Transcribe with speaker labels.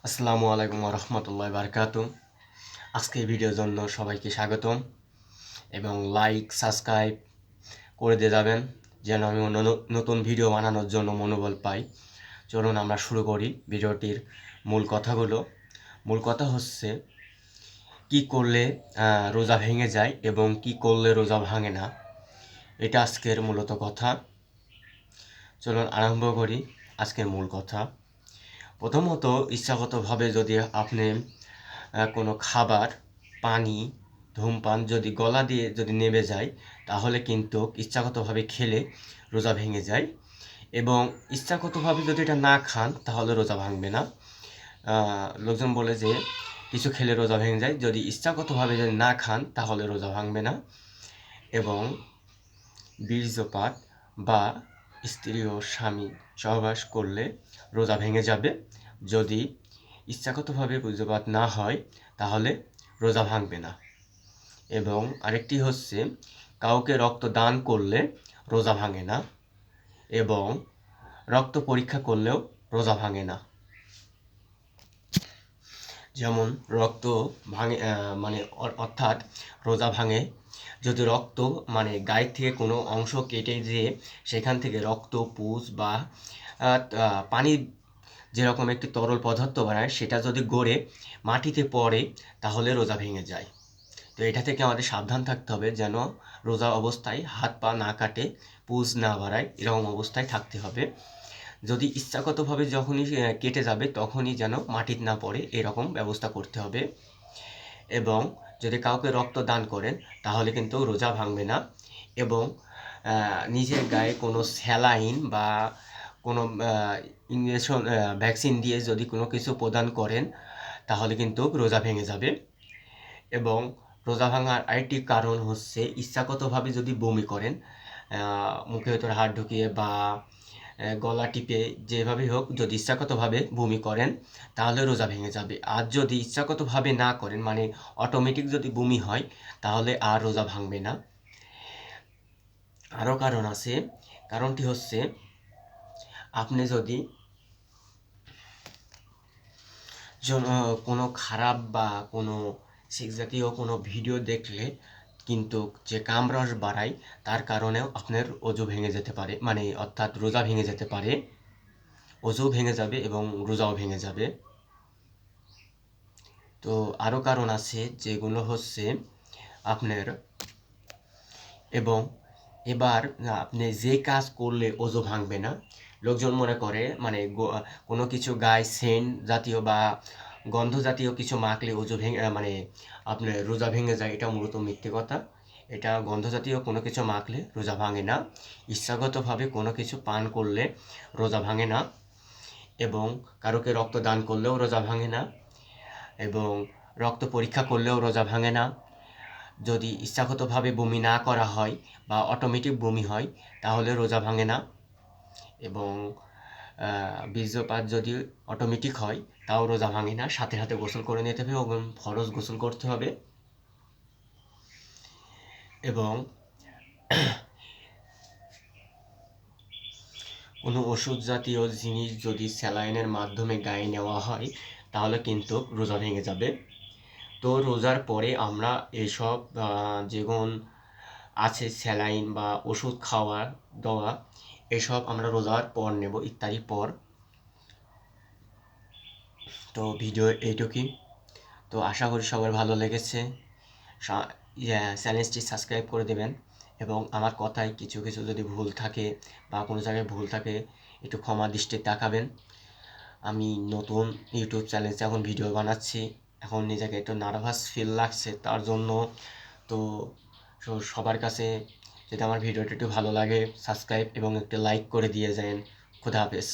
Speaker 1: আসসালামু আলাইকুম রহমতুল্লাহ বারকাতুহ। আজকের ভিডিওর জন্য সবাইকে স্বাগতম এবং লাইক সাবস্ক্রাইব করে দিয়ে যাবেন যেন আমি নতুন ভিডিও বানানোর জন্য মনোবল পাই। চলুন আমরা শুরু করি ভিডিওটির মূল কথাগুলো। মূল কথা হচ্ছে কি করলে রোজা ভেঙে যায় এবং কি করলে রোজা ভাঙে না, এটা আজকের মূলত কথা। চলুন আরম্ভ করি আজকের মূল কথা। প্রথমত, ইচ্ছাগতভাবে যদি আপনি কোনো খাবার, পানি, ধূমপান যদি গলা দিয়ে যদি নেমে যায়, তাহলে কিন্তু ইচ্ছাগতভাবে খেলে রোজা ভেঙে যায়। এবং ইচ্ছাগতভাবে যদি এটা না খান তাহলে রোজা ভাঙবে না। লোকজন বলে যে কিছু খেলে রোজা ভেঙে যায়, যদি ইচ্ছাগতভাবে যদি না খান তাহলে রোজা ভাঙবে না। এবং বীর্যপাত বা স্ত্রী ও স্বামী সহবাস করলে রোজা ভেঙে যাবে। যদি ইচ্ছাগতভাবে বীর্যপাত না হয় তাহলে রোজা ভাঙবে না। এবং আরেকটি হচ্ছে কাউকে রক্ত দান করলে রোজা ভাঙে না এবং রক্ত পরীক্ষা করলেও রোজা ভাঙে না। যেমন রক্ত ভাঙে মানে অর্থাৎ রোজা ভাঙে যদি রক্ত গায়ের থেকে কোনো অংশ কেটে দিয়ে সেখান থেকে রক্ত, পুজ বা পানি যেরকম একটি তরল পদার্থ বানায় সেটা যদি গড়ে মাটিতে পড়ে তাহলে রোজা ভেঙে যায়। তো এটা থেকে আমাদের সাবধান থাকতে হবে যেন রোজা অবস্থায় হাত পা না কাটে, পুজ না বাড়ায়, এরকম অবস্থায় থাকতে হবে। যদি ইচ্ছাগতভাবে যখনই কেটে যাবে তখনই যেন মাটিতে না পড়ে, এরকম ব্যবস্থা করতে হবে। এবং যদি কাউকে রক্ত দান করেন তাহলে কিন্তু রোজা ভাঙবে না। এবং নিজের গায়ে কোনো স্যালাইন বা কোনো ইঞ্জেকশন, ভ্যাকসিন দিয়ে যদি কোনো কিছু প্রদান করেন তাহলে কিন্তু রোজা ভেঙে যাবে। এবং রোজা ভাঙার আরেকটি কারণ হচ্ছে ইচ্ছাগতভাবে যদি বমি করেন, মুখের ভেতরে হাত ঢুকিয়ে বা গলা টিপে যেভাবেই হোক, যদি ইচ্ছাগতভাবে বমি করেন তাহলে রোজা ভেঙে যাবে। আর যদি ইচ্ছাগতভাবে না করেন, অটোমেটিক যদি বমি হয়, তাহলে আর রোজা ভাঙবে না। আরও কারণ আছে। কারণটি হচ্ছে আপনি যদি কোনো খারাপ বা কোনো সেক্স জাতীয় কোনো ভিডিও দেখলে কিন্তু যে কামরস বাড়ায়, তার কারণেও আপনার অজু ভেঙে যেতে পারে, অর্থাৎ রোজা ভেঙে যেতে পারে। অজু ভেঙে যাবে এবং রোজাও ভেঙে যাবে। তো আরও কারণ আছে যেগুলো হচ্ছে আপনার, এবং এবার আপনি যে কাজ করলে অজু ভাঙবে না, লোকজন মনে করে কোনো কিছু গায়ে সেন্ট জাতীয় বা গন্ধ জাতীয় কিছু মাখলে অজু ভেঙে আপনার রোজা ভেঙে যায়। এটা মূলত মিথ্যে কথা। এটা গন্ধ জাতীয় কোনো কিছু মাখলে রোজা ভাঙে না। ইচ্ছাগতভাবে কোনো কিছু পান করলে রোজা ভাঙে না। এবং কারোকে রক্ত দান করলেও রোজা ভাঙে না। এবং রক্ত পরীক্ষা করলেও রোজা ভাঙে না। যদি ইচ্ছাগতভাবে বমি না করা হয় বা অটোমেটিক বমি হয় তাহলে রোজা ভাঙে না। এবং বীর্যপাত যদি অটোমেটিক হয় তাও রোজা ভাঙে না। সাথে সাথে গোসল করে নিতে হবে এবং ফরজ গোসল করতে হবে। এবং কোনো ওষুধ জাতীয় জিনিস যদি স্যালাইনের মাধ্যমে গায়ে নেওয়া হয় তাহলে কিন্তু রোজা ভেঙে যাবে। তো রোজার পরে আমরা এসব যেমন আছে স্যালাইন বা ওষুধ খাওয়া দেওয়া, এসব আমরা রোজার পর নেব, ইত্যাদি পর। তো ভিডিও এইটুকুই। তো আশা করি সবার ভালো লেগেছে। চ্যানেলটি সাবস্ক্রাইব করে দেবেন এবং আমার কথায় কিছু কিছু যদি ভুল থাকে বা কোনো জায়গায় ভুল থাকে একটু ক্ষমা দৃষ্টিতে তাকাবেন। আমি নতুন ইউটিউব চ্যানেলে এখন ভিডিও বানাচ্ছি, এখন নিজেকে একটু নার্ভাস ফিল লাগছে তার জন্য। তো সবার কাছে যদি আমার ভিডিওটা একটু ভালো লাগে সাবস্ক্রাইব এবং একটু লাইক করে দিয়ে যান। খুদা হাফেজ।